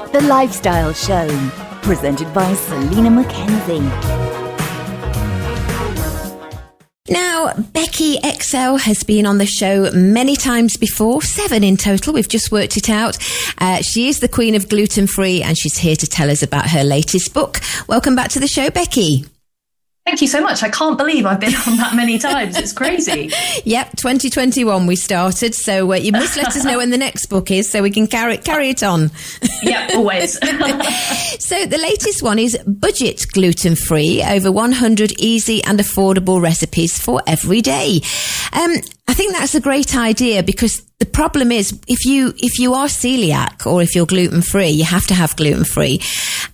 The Lifestyle Show, presented by Selina MacKenzie. Now, Becky Excell has been on the show many times before, 7 in total. We've just worked it out. She is the queen of gluten-free, and she's here to tell us about her latest book. Welcome back to the show, Becky. Thank you so much. I can't believe I've been on that many times. It's crazy. Yep, 2021 we started. So you must let us know when the next book is so we can carry it on. Yep, always. So the latest one is Budget Gluten-Free, over 100 easy and affordable recipes for every day. I think that's a great idea because the problem is if you are celiac or if you're gluten-free, you have to have gluten-free.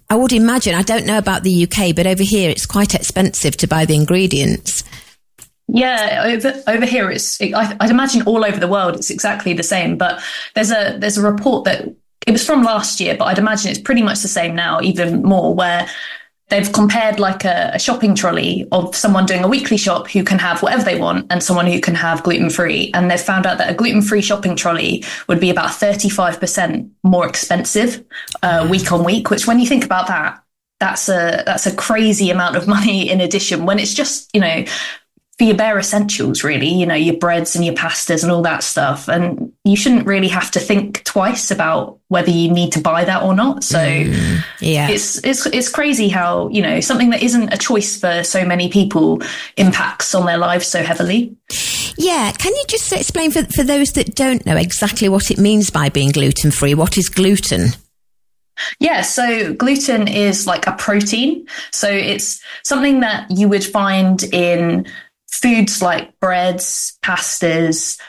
I would imagine, I don't know about the UK, but over here it's quite expensive to buy the ingredients. Yeah, over here I'd imagine all over the world it's exactly the same. But there's a report that it was from last year, but I'd imagine it's pretty much the same now, even more, where they've compared like a shopping trolley of someone doing a weekly shop who can have whatever they want and someone who can have gluten-free. And they've found out that a gluten-free shopping trolley would be about 35% more expensive week on week, which when you think about that, that's a crazy amount of money in addition when it's just, for your bare essentials, really, your breads and your pastas and all that stuff. And you shouldn't really have to think twice about whether you need to buy that or not. So yeah, it's crazy how, something that isn't a choice for so many people impacts on their lives so heavily. Yeah. Can you just explain for those that don't know exactly what it means by being gluten-free? What is gluten? Yeah, so gluten is like a protein. So it's something that you would find in foods like breads, pastas,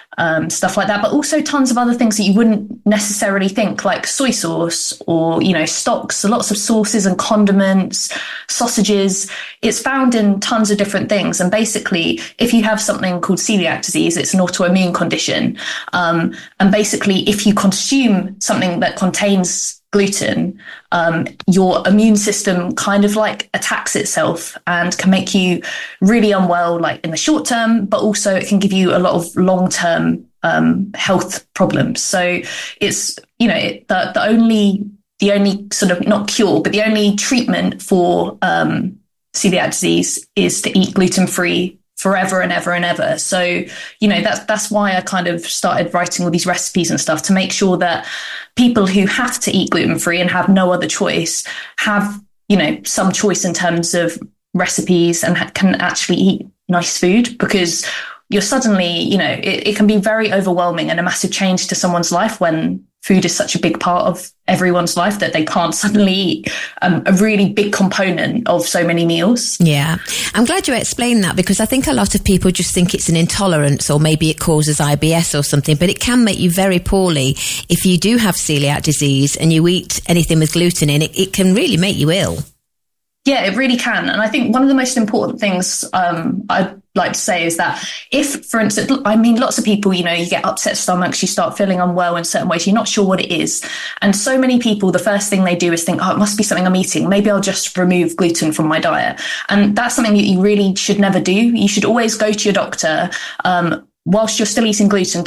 stuff like that, but also tons of other things that you wouldn't necessarily think, like soy sauce or, stocks, lots of sauces and condiments, sausages. It's found in tons of different things. And basically, if you have something called celiac disease, it's an autoimmune condition. And basically, if you consume something that contains gluten, your immune system kind of like attacks itself and can make you really unwell, like in the short term, but also it can give you a lot of long-term health problems. So it's, the only sort of not cure, but the only treatment for celiac disease is to eat gluten-free forever and ever and ever. So, that's why I kind of started writing all these recipes and stuff to make sure that people who have to eat gluten-free and have no other choice have, some choice in terms of recipes and can actually eat nice food, because you're suddenly, it can be very overwhelming and a massive change to someone's life when food is such a big part of everyone's life that they can't suddenly eat a really big component of so many meals. Yeah, I'm glad you explained that, because I think a lot of people just think it's an intolerance or maybe it causes IBS or something, but it can make you very poorly. If you do have celiac disease and you eat anything with gluten in it, it can really make you ill. Yeah, it really can. And I think one of the most important things I'd like to say is that if, for instance, lots of people, you get upset stomachs, you start feeling unwell in certain ways, you're not sure what it is. And so many people, the first thing they do is think, it must be something I'm eating. Maybe I'll just remove gluten from my diet. And that's something that you really should never do. You should always go to your doctor whilst you're still eating gluten.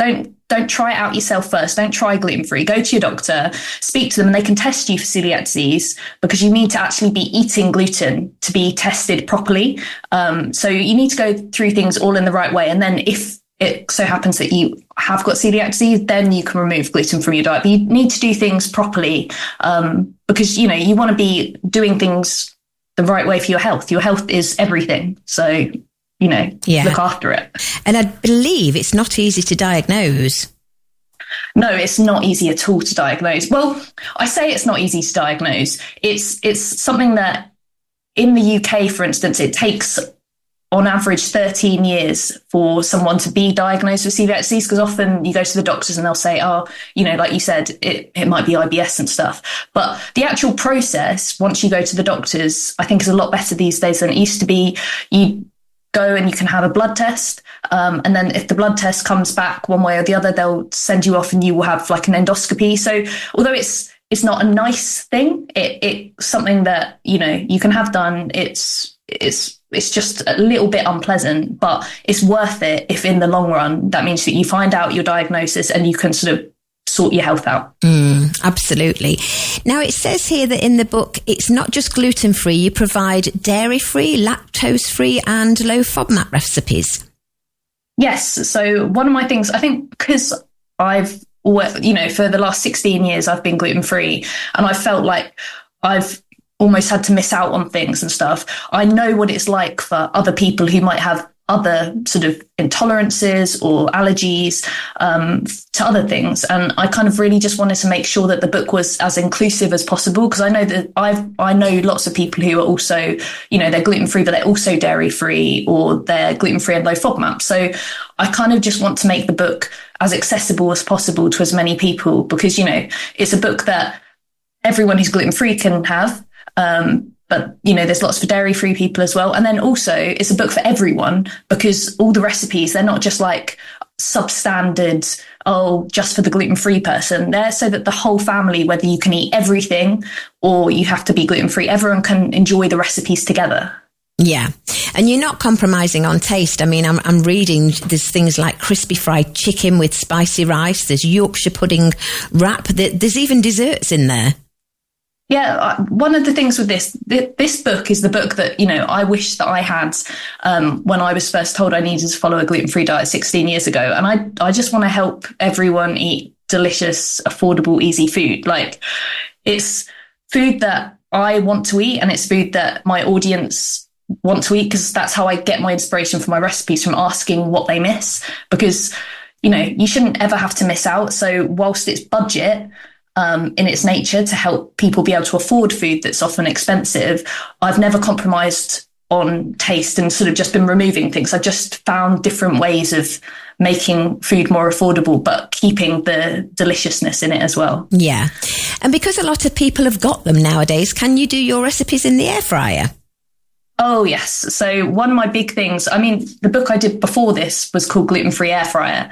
Don't try it out yourself first. Don't try gluten-free. Go to your doctor, speak to them, and they can test you for celiac disease, because you need to actually be eating gluten to be tested properly. So you need to go through things all in the right way. And then if it so happens that you have got celiac disease, then you can remove gluten from your diet. But you need to do things properly because, you want to be doing things the right way for your health. Your health is everything. So look after it. And I believe it's not easy to diagnose. No, it's not easy at all to diagnose. Well, I say it's not easy to diagnose. It's something that in the UK, for instance, it takes on average 13 years for someone to be diagnosed with celiac disease, because often you go to the doctors and they'll say, like you said, it might be IBS and stuff. But the actual process, once you go to the doctors, I think is a lot better these days than it used to be. You go and you can have a blood test. And then if the blood test comes back one way or the other, they'll send you off and you will have like an endoscopy. So although it's not a nice thing, it's something that, you can have done. It's just a little bit unpleasant, but it's worth it if in the long run, that means that you find out your diagnosis and you can sort of sort your health out. Absolutely. Now, it says here that in the book, it's not just gluten-free. You provide dairy-free, lactose-free and low FODMAP recipes. Yes. So one of my things, I think, because I've, for the last 16 years, I've been gluten-free, and I felt like I've almost had to miss out on things and stuff. I know what it's like for other people who might have other sort of intolerances or allergies to other things. And I kind of really just wanted to make sure that the book was as inclusive as possible, because I know that I know lots of people who are also, they're gluten-free, but they're also dairy-free, or they're gluten-free and low FODMAP. So I kind of just want to make the book as accessible as possible to as many people, because, it's a book that everyone who's gluten-free can have. But, there's lots for dairy-free people as well. And then also it's a book for everyone, because all the recipes, they're not just like substandard, just for the gluten-free person. They're so that the whole family, whether you can eat everything or you have to be gluten-free, everyone can enjoy the recipes together. Yeah. And you're not compromising on taste. I mean, I'm reading there's things like crispy fried chicken with spicy rice. There's Yorkshire pudding wrap. There's even desserts in there. Yeah, one of the things with this book is the book that, I wish that I had when I was first told I needed to follow a gluten-free diet 16 years ago. And I just want to help everyone eat delicious, affordable, easy food. Like, it's food that I want to eat, and it's food that my audience want to eat, because that's how I get my inspiration for my recipes, from asking what they miss. Because, you shouldn't ever have to miss out. So whilst it's budget, in its nature to help people be able to afford food that's often expensive, I've never compromised on taste and sort of just been removing things. I've just found different ways of making food more affordable, but keeping the deliciousness in it as well. Yeah. And because a lot of people have got them nowadays, can you do your recipes in the air fryer? Oh, yes. So one of my big things, the book I did before this was called Gluten-Free Air Fryer.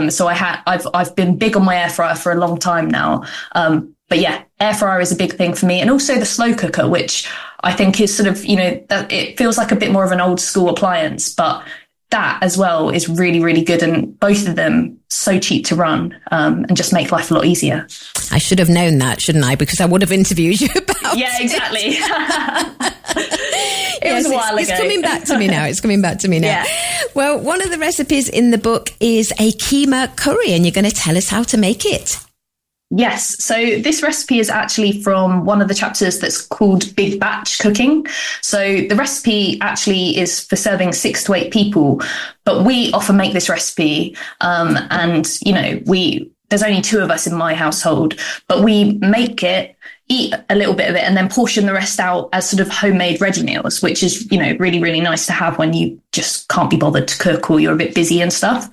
So I've been big on my air fryer for a long time now. But yeah, air fryer is a big thing for me. And also the slow cooker, which I think is sort of, that it feels like a bit more of an old school appliance, but that as well is really, really good. And both of them so cheap to run, and just make life a lot easier. I should have known that, shouldn't I? Because I would have interviewed you about Yeah, exactly. It was a while ago. It's coming back to me now. Yeah. Well, one of the recipes in the book is a keema curry, and you're going to tell us how to make it. Yes. So this recipe is actually from one of the chapters that's called Big Batch Cooking. So the recipe actually is for serving 6 to 8 people, but we often make this recipe, and there's only 2 of us in my household, but we make it, eat a little bit of it, and then portion the rest out as sort of homemade ready meals, which is, really, really nice to have when you just can't be bothered to cook or you're a bit busy and stuff.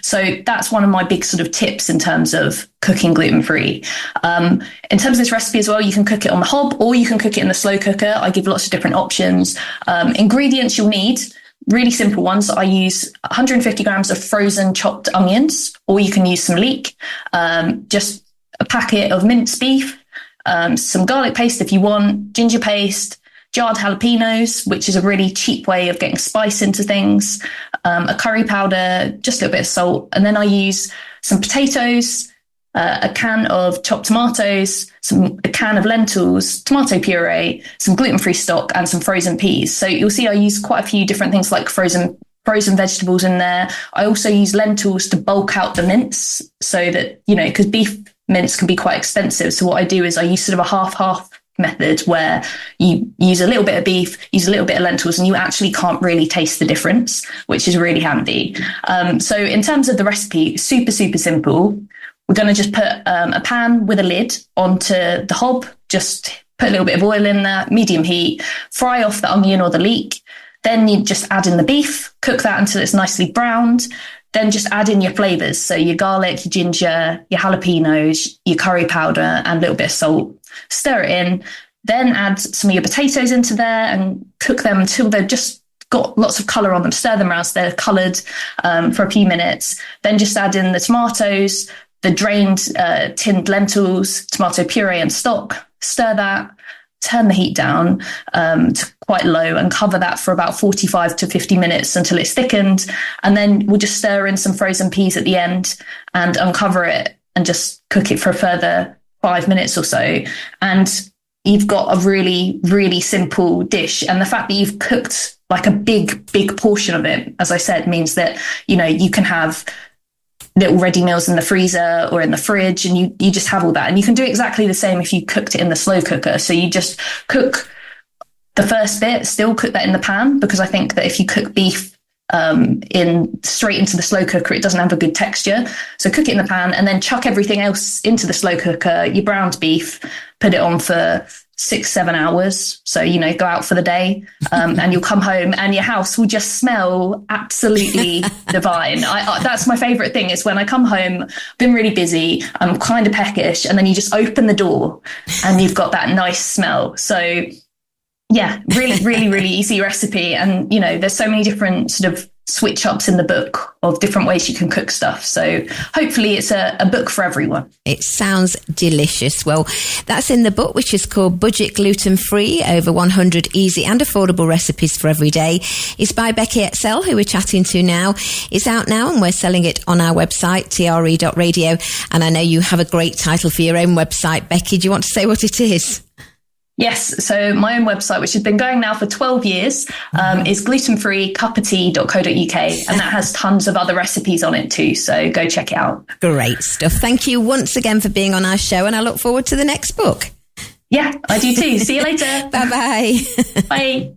So that's one of my big sort of tips in terms of cooking gluten-free. In terms of this recipe as well, you can cook it on the hob or you can cook it in the slow cooker. I give lots of different options. Ingredients you'll need, really simple ones. I use 150 grams of frozen chopped onions, or you can use some leek, just a packet of minced beef, some garlic paste if you want, ginger paste, jarred jalapenos, which is a really cheap way of getting spice into things, a curry powder, just a little bit of salt. And then I use some potatoes, a can of chopped tomatoes, a can of lentils, tomato puree, some gluten-free stock, and some frozen peas. So you'll see I use quite a few different things like frozen vegetables in there. I also use lentils to bulk out the mince, so that, because beef mince can be quite expensive. So what I do is I use sort of a half method, where you use a little bit of beef, use a little bit of lentils, and you actually can't really taste the difference, which is really handy. So in terms of the recipe, super, super simple. We're going to just put a pan with a lid onto the hob, just put a little bit of oil in there, medium heat, fry off the onion or the leek. Then you just add in the beef, cook that until it's nicely browned. Then just add in your flavours. So your garlic, your ginger, your jalapenos, your curry powder, and a little bit of salt. Stir it in. Then add some of your potatoes into there and cook them until they've just got lots of colour on them. Stir them around so they're coloured for a few minutes. Then just add in the tomatoes, the drained tinned lentils, tomato puree and stock. Stir that. Turn the heat down to quite low and cover that for about 45 to 50 minutes until it's thickened. And then we'll just stir in some frozen peas at the end and uncover it and just cook it for a further 5 minutes or so. And you've got a really, really simple dish. And the fact that you've cooked like a big portion of it, as I said, means that, you can have little ready meals in the freezer or in the fridge, and you just have all that. And you can do exactly the same if you cooked it in the slow cooker. So you just cook the first bit, still cook that in the pan, because I think that if you cook beef straight into the slow cooker, it doesn't have a good texture. So cook it in the pan and then chuck everything else into the slow cooker. Your browned beef, put it on for 6-7 hours. So, go out for the day, and you'll come home and your house will just smell absolutely divine. That's my favorite thing, is when I come home, I've been really busy, I'm kind of peckish, and then you just open the door and you've got that nice smell. So yeah, really, really, really easy recipe. And, there's so many different sort of switch ups in the book of different ways you can cook stuff. So hopefully it's a book for everyone. It sounds delicious. Well, that's in the book, which is called Budget Gluten Free, over 100 easy and affordable recipes for every day. It's by Becky Excell, who we're chatting to now. It's out now and we're selling it on our website, TRE.radio. And I know you have a great title for your own website. Becky, do you want to say what it is? Yes. So my own website, which has been going now for 12 years, is glutenfreecupoftea.co.uk. And that has tons of other recipes on it too. So go check it out. Great stuff. Thank you once again for being on our show. And I look forward to the next book. Yeah, I do too. See you later. Bye-bye. Bye.